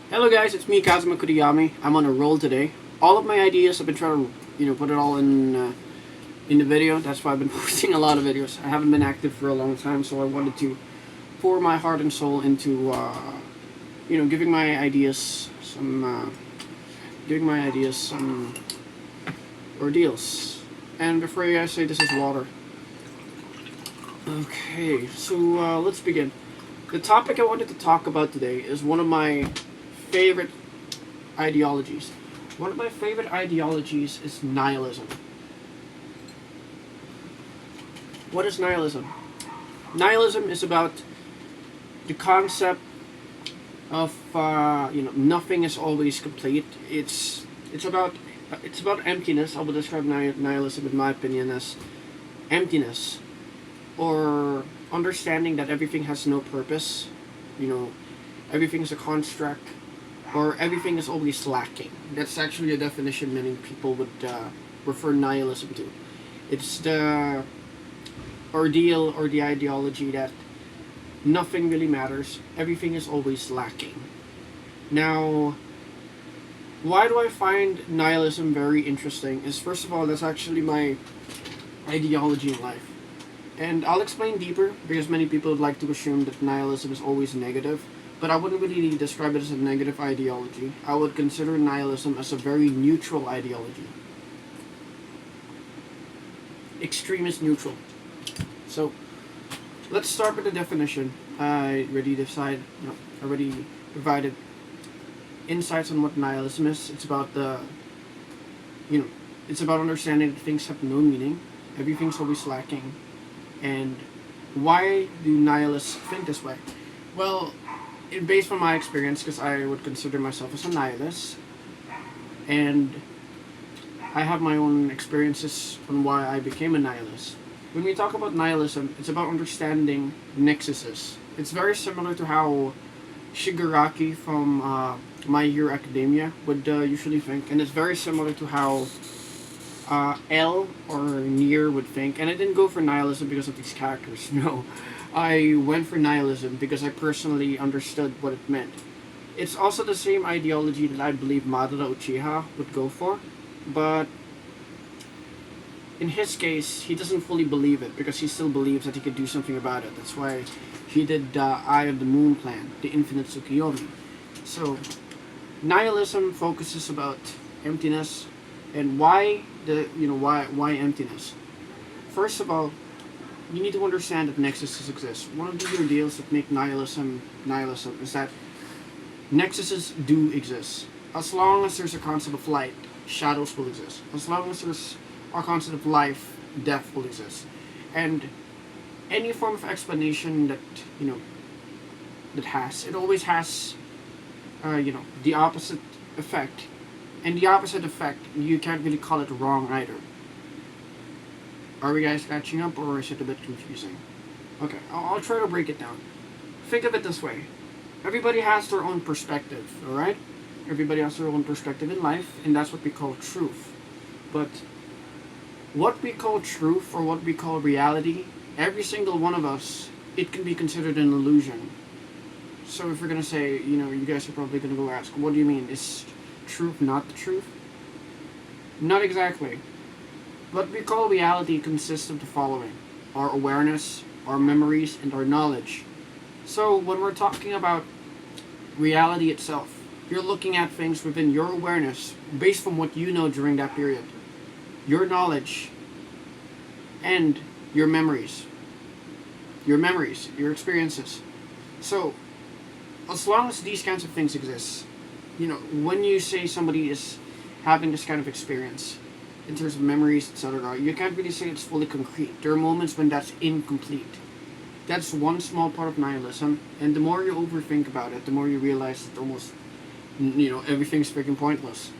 Hello guys, it's me Kazuma Kuriyami. I'm on a roll today. All of my ideas I've been trying to put it all in the video. That's why I've been posting a lot of videos. I haven't been active for a long time, so I wanted to pour my heart and soul into giving my ideas some ordeals. And before you guys say this is water. Okay, so let's begin. The topic I wanted to talk about today is one of my favorite ideologies. One of my favorite ideologies is nihilism. What is nihilism? Nihilism is about the concept of nothing is always complete. It's about emptiness. I will describe nihilism in my opinion as emptiness, or understanding that everything has no purpose. Everything is a construct, or everything is always lacking. That's actually a definition many people would refer nihilism to. It's the ordeal or the ideology that nothing really matters, everything is always lacking. Now, why do I find nihilism very interesting? Is first of all, that's actually my ideology in life. And I'll explain deeper because many people would like to assume that nihilism is always negative, but I wouldn't really describe it as a negative ideology. I would consider nihilism as a very neutral ideology. Extremist neutral. So, let's start with the definition. I already provided insights on what nihilism is. It's about it's about understanding that things have no meaning, everything's always lacking. And why do nihilists think this way? Well, based on my experience, because I would consider myself as a nihilist, and I have my own experiences on why I became a nihilist. When we talk about nihilism, it's about understanding nexuses. It's very similar to how Shigaraki from My Hero Academia would usually think, and it's very similar to how L or Nier would think. And I didn't go for nihilism because of these characters. No, I went for nihilism because I personally understood what it meant. It's also the same ideology that I believe Madara Uchiha would go for, but in his case, he doesn't fully believe it because he still believes that he could do something about it. That's why he did the Eye of the Moon plan, the Infinite Tsukiyomi. So, nihilism focuses about emptiness, and why emptiness. First of all, you need to understand that nexuses exist. One of the ideals that make nihilism is that nexuses do exist. As long as there's a concept of light, shadows will exist. As long as there's a concept of life, death will exist. And any form of explanation that it always has the opposite effect. And the opposite effect, you can't really call it wrong either. Are we guys catching up, or is it a bit confusing? Okay, I'll try to break it down. Think of it this way. Everybody has their own perspective, alright? Everybody has their own perspective in life, and that's what we call truth. But what we call truth, or what we call reality, every single one of us, it can be considered an illusion. So if we're going to say, you guys are probably going to go ask, what do you mean? Is truth not the truth? Not exactly. What we call reality consists of the following: our awareness, our memories, and our knowledge. So when we're talking about reality itself, you're looking at things within your awareness based on what you know during that period, your knowledge, and your memories, your experiences. So as long as these kinds of things exist, when you say somebody is having this kind of experience, in terms of memories, etc., you can't really say it's fully concrete. There are moments when that's incomplete. That's one small part of nihilism, and the more you overthink about it, the more you realize that almost, everything's freaking pointless.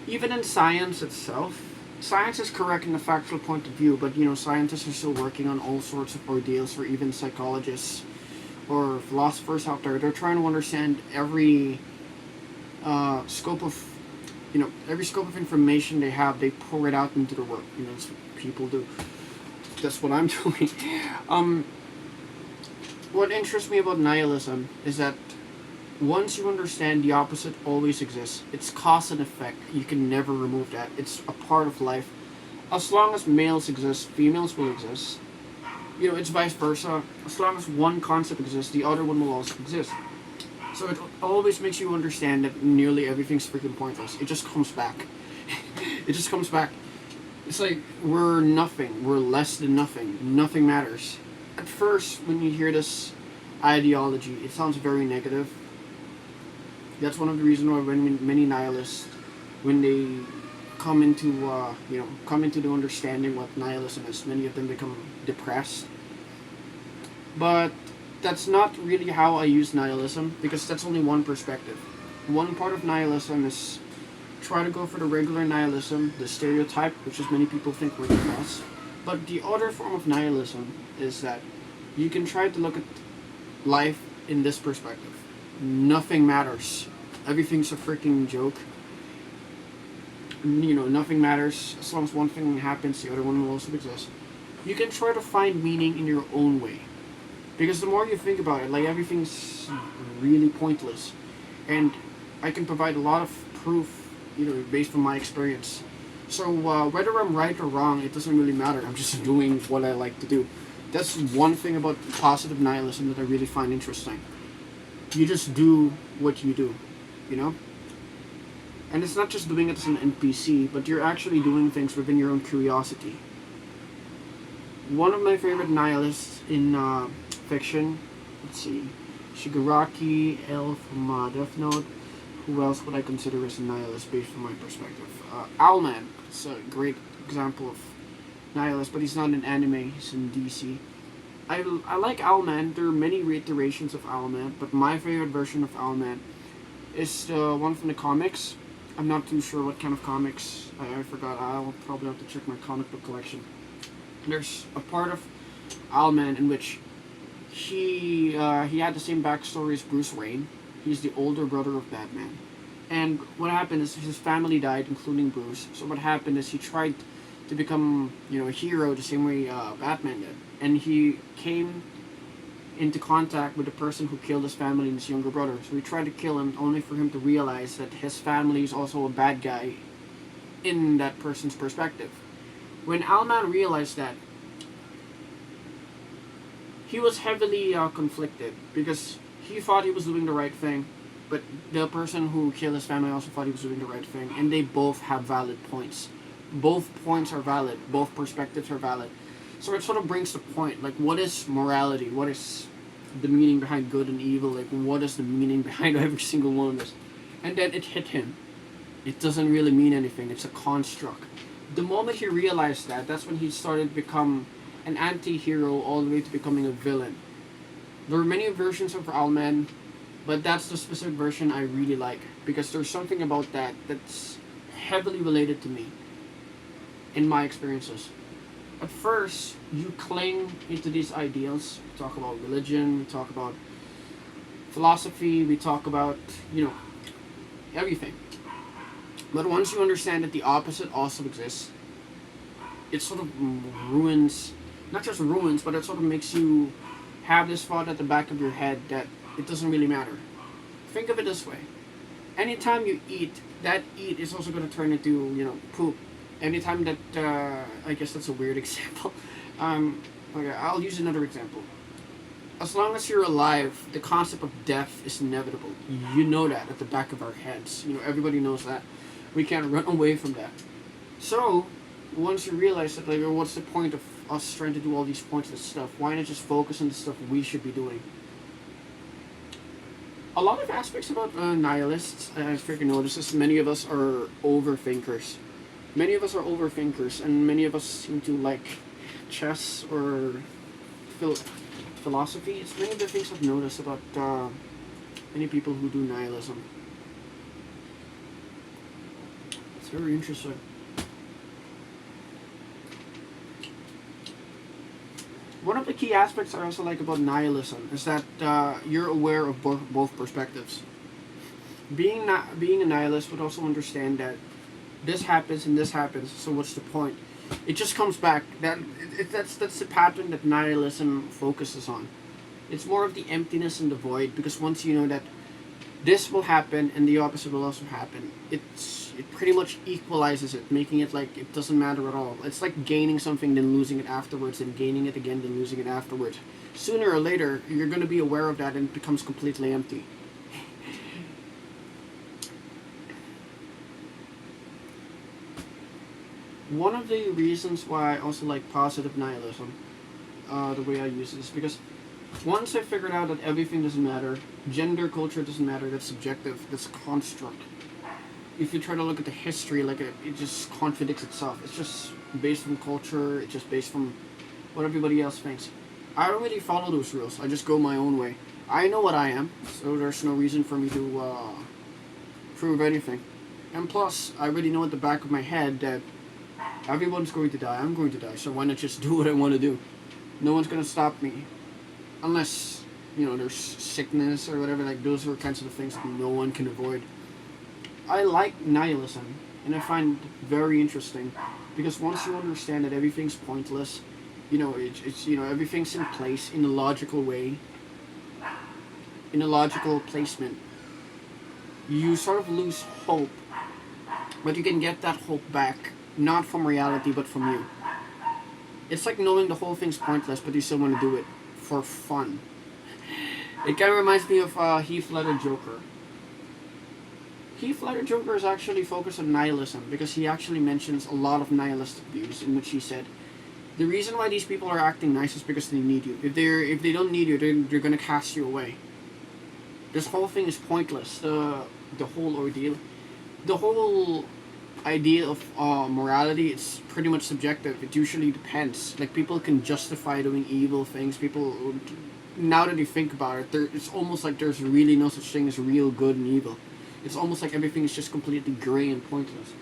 Even in science itself, science is correct in a factual point of view, but, scientists are still working on all sorts of ordeals, or even psychologists or philosophers out there. They're trying to understand every scope of every scope of information they have. They pour it out into the work. That's what people do. That's what I'm doing. What interests me about nihilism is that Once you understand the opposite always exists, it's cause and effect. You can never remove that. It's a part of life. As long as males exist, females will exist. You know, it's vice versa. As long as one concept exists, the other one will also exist. So it always makes you understand that nearly everything's freaking pointless. It just comes back. It just comes back. It's like we're nothing. We're less than nothing. Nothing matters. At first, when you hear this ideology, it sounds very negative. That's one of the reasons why when many nihilists, when they come into the understanding what nihilism is, many of them become depressed. But that's not really how I use nihilism, because that's only one perspective. One part of nihilism is try to go for the regular nihilism, the stereotype, which is many people think we're depressed. But the other form of nihilism is that you can try to look at life in this perspective. Nothing matters. Everything's a freaking joke. You know, nothing matters. As long as one thing happens, the other one will also exist. You can try to find meaning in your own way. Because the more you think about it, like everything's really pointless. And I can provide a lot of proof, you know, based on my experience. So whether I'm right or wrong, it doesn't really matter. I'm just doing what I like to do. That's one thing about positive nihilism that I really find interesting. You just do what you do, you know? And it's not just doing it as an NPC, but you're actually doing things within your own curiosity. One of my favorite nihilists in fiction, let's see, Shigaraki L from Death Note. Who else would I consider as a nihilist based from my perspective? Owlman. It's a great example of nihilist, but he's not in anime, he's in DC. I like Owlman. There are many reiterations of Owlman, but my favorite version of Owlman is the one from the comics. I'm not too sure what kind of comics. I forgot. I'll probably have to check my comic book collection. There's a part of Owlman in which he had the same backstory as Bruce Wayne. He's the older brother of Batman. And what happened is his family died, including Bruce. So what happened is he tried to become, you know, a hero the same way Batman did. And he came into contact with the person who killed his family and his younger brother. So he tried to kill him, only for him to realize that his family is also a bad guy in that person's perspective. When Owlman realized that, he was heavily conflicted, because he thought he was doing the right thing, but the person who killed his family also thought he was doing the right thing, and they both have valid points. Both points are valid. Both perspectives are valid. So it sort of brings the point, like, what is morality? What is the meaning behind good and evil? Like, what is the meaning behind every single one of this? And then it hit him. It doesn't really mean anything. It's a construct. The moment he realized that, that's when he started to become an anti-hero all the way to becoming a villain. There are many versions of Owlman, but that's the specific version I really like, because there's something about that that's heavily related to me in my experiences. At first, you cling into these ideals. We talk about religion, we talk about philosophy, we talk about, you know, everything. But once you understand that the opposite also exists, it sort of ruins, not just ruins, but it sort of makes you have this thought at the back of your head that it doesn't really matter. Think of it this way. Anytime you eat, that eat is also going to turn into, you know, poop. Anytime that, I guess that's a weird example. Okay, I'll use another example. As long as you're alive, the concept of death is inevitable. You know that at the back of our heads. You know, everybody knows that. We can't run away from that. So, once you realize that, like, what's the point of us trying to do all these pointless stuff? Why not just focus on the stuff we should be doing? A lot of aspects about nihilists, I freaking notice this, many of us are overthinkers. Many of us are overthinkers, and many of us seem to like chess or philosophy. It's many of the things I've noticed about many people who do nihilism. It's very interesting. One of the key aspects I also like about nihilism is that you're aware of both perspectives. Being a nihilist would also understand that this happens and this happens, so what's the point? It just comes back. That's the pattern that nihilism focuses on. It's more of the emptiness and the void, because once you know that this will happen and the opposite will also happen. It pretty much equalizes it, making it like it doesn't matter at all. It's like gaining something then losing it afterwards, and gaining it again then losing it afterwards. Sooner or later, you're going to be aware of that and it becomes completely empty. One of the reasons why I also like positive nihilism, the way I use it, is because once I figured out that everything doesn't matter, gender, culture doesn't matter, that's subjective, that's a construct. If you try to look at the history, like it just contradicts itself. It's just based from culture, it's just based from what everybody else thinks. I don't really follow those rules, I just go my own way. I know what I am, so there's no reason for me to prove anything. And plus, I already know at the back of my head that everyone's going to die, I'm going to die, so why not just do what I want to do? No one's going to stop me. Unless, there's sickness or whatever, like those are kinds of things that no one can avoid. I like nihilism, and I find it very interesting, because once you understand that everything's pointless, it's everything's in place in a logical way, in a logical placement, you sort of lose hope, but you can get that hope back, not from reality, but from you. It's like knowing the whole thing's pointless, but you still want to do it for fun. It kind of reminds me of Heath Ledger Joker. Heath Ledger Joker is actually focused on nihilism because he actually mentions a lot of nihilistic views in which he said the reason why these people are acting nice is because they need you. If they don't need you, they're gonna cast you away. This whole thing is pointless. The whole ordeal, the whole idea of morality, it's pretty much subjective. It usually depends. Like people can justify doing evil things. People, now that you think about it, it's almost like there's really no such thing as real good and evil. It's almost like everything is just completely gray and pointless.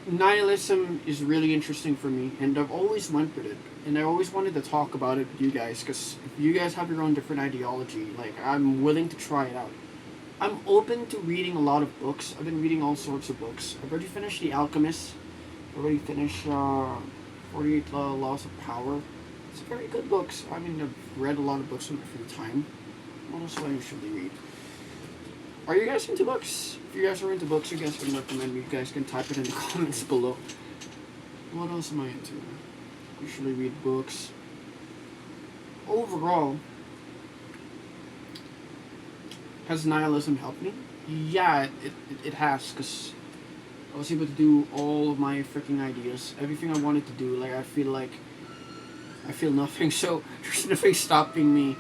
Nihilism is really interesting for me, and I've always went with it. And I always wanted to talk about it with you guys, because if you guys have your own different ideology, like, I'm willing to try it out. I'm open to reading a lot of books. I've been reading all sorts of books. I've already finished The Alchemist. I've already finished 48 Laws of Power. It's very good books. I mean, I've read a lot of books in my free time. What else do I usually read? Are you guys into books? If you guys are into books, you guys can recommend me. You guys can type it in the comments below. What else am I into? I usually read books. Overall, has nihilism helped me? Yeah, it has, because I was able to do all of my freaking ideas. Everything I wanted to do, like, I feel nothing, so there's nothing stopping me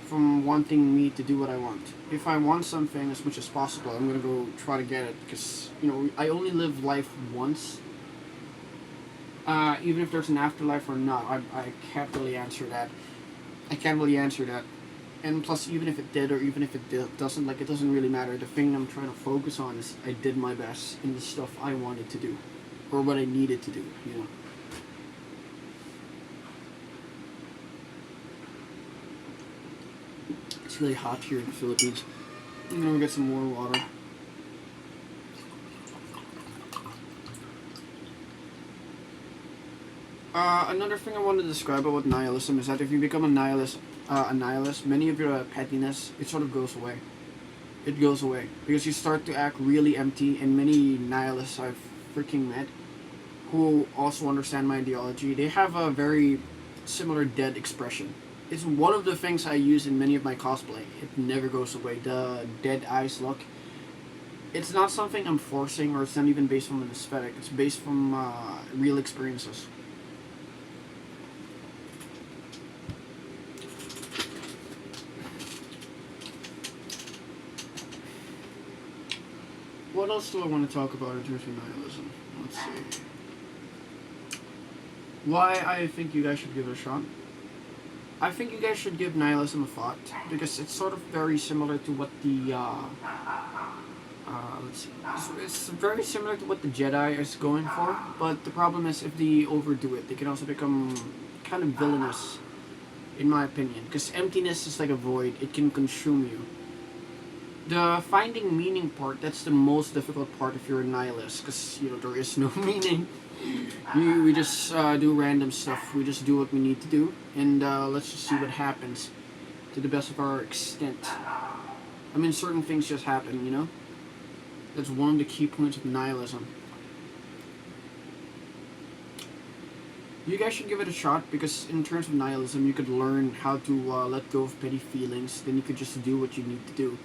from wanting me to do what I want. If I want something as much as possible, I'm gonna go try to get it, because, I only live life once. Even if there's an afterlife or not, I can't really answer that. And plus, even if it did or even if it doesn't, like, it doesn't really matter. The thing I'm trying to focus on is I did my best in the stuff I wanted to do, or what I needed to do, It's really hot here in the Philippines. I'm gonna get some more water. Another thing I want to describe about nihilism is that if you become a nihilist, many of your pettiness, it sort of goes away. It goes away because you start to act really empty. And many nihilists I've freaking met, who also understand my ideology, they have a very similar dead expression. It's one of the things I use in many of my cosplay. It never goes away. The dead eyes look. It's not something I'm forcing, or it's not even based on an aesthetic. It's based from real experiences. What else do I want to talk about in terms of nihilism? Let's see. Why I think you guys should give it a shot. I think you guys should give nihilism a thought, because it's sort of very similar to what the let's see. It's very similar to what the Jedi is going for, but the problem is if they overdo it, they can also become kind of villainous, in my opinion. Because emptiness is like a void; it can consume you. The finding meaning part, that's the most difficult part if you're a nihilist, because there is no meaning. We just do random stuff. We just do what we need to do, and let's just see what happens to the best of our extent. I mean, certain things just happen, you know? That's one of the key points of nihilism. You guys should give it a shot, because in terms of nihilism, you could learn how to let go of petty feelings. Then you could just do what you need to do,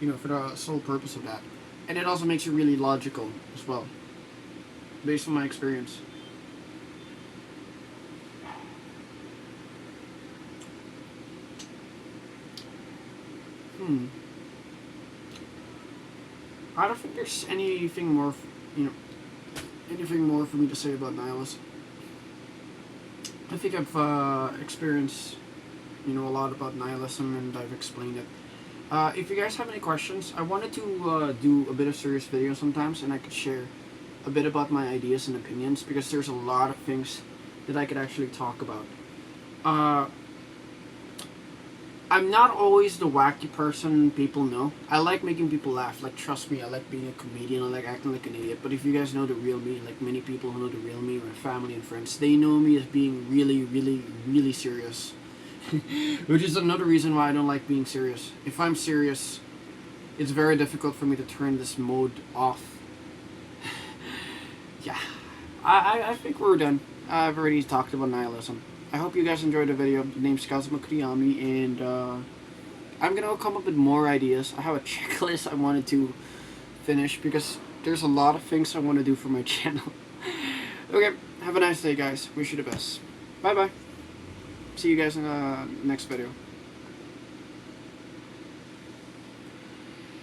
you know, for the sole purpose of that. And it also makes you really logical as well, based on my experience. I don't think there's anything more, you know, anything more for me to say about nihilism. I think I've experienced, you know, a lot about nihilism, and I've explained it. If you guys have any questions, I wanted to do a bit of serious video sometimes, and I could share a bit about my ideas and opinions, because there's a lot of things that I could actually talk about. I'm not always the wacky person people know. I like making people laugh. Like, trust me, I like being a comedian. I like acting like an idiot. But if you guys know the real me, like many people who know the real me, my family and friends, they know me as being really, really, really serious. Which is another reason why I don't like being serious. If I'm serious, it's very difficult for me to turn this mode off. Yeah. I think we're done. I've already talked about nihilism. I hope you guys enjoyed the video. The name's Kazuma Kuriyami, and I'm gonna come up with more ideas. I have a checklist I wanted to finish, because there's a lot of things I want to do for my channel. Okay, have a nice day, guys. Wish you the best. Bye bye. See you guys in the next video.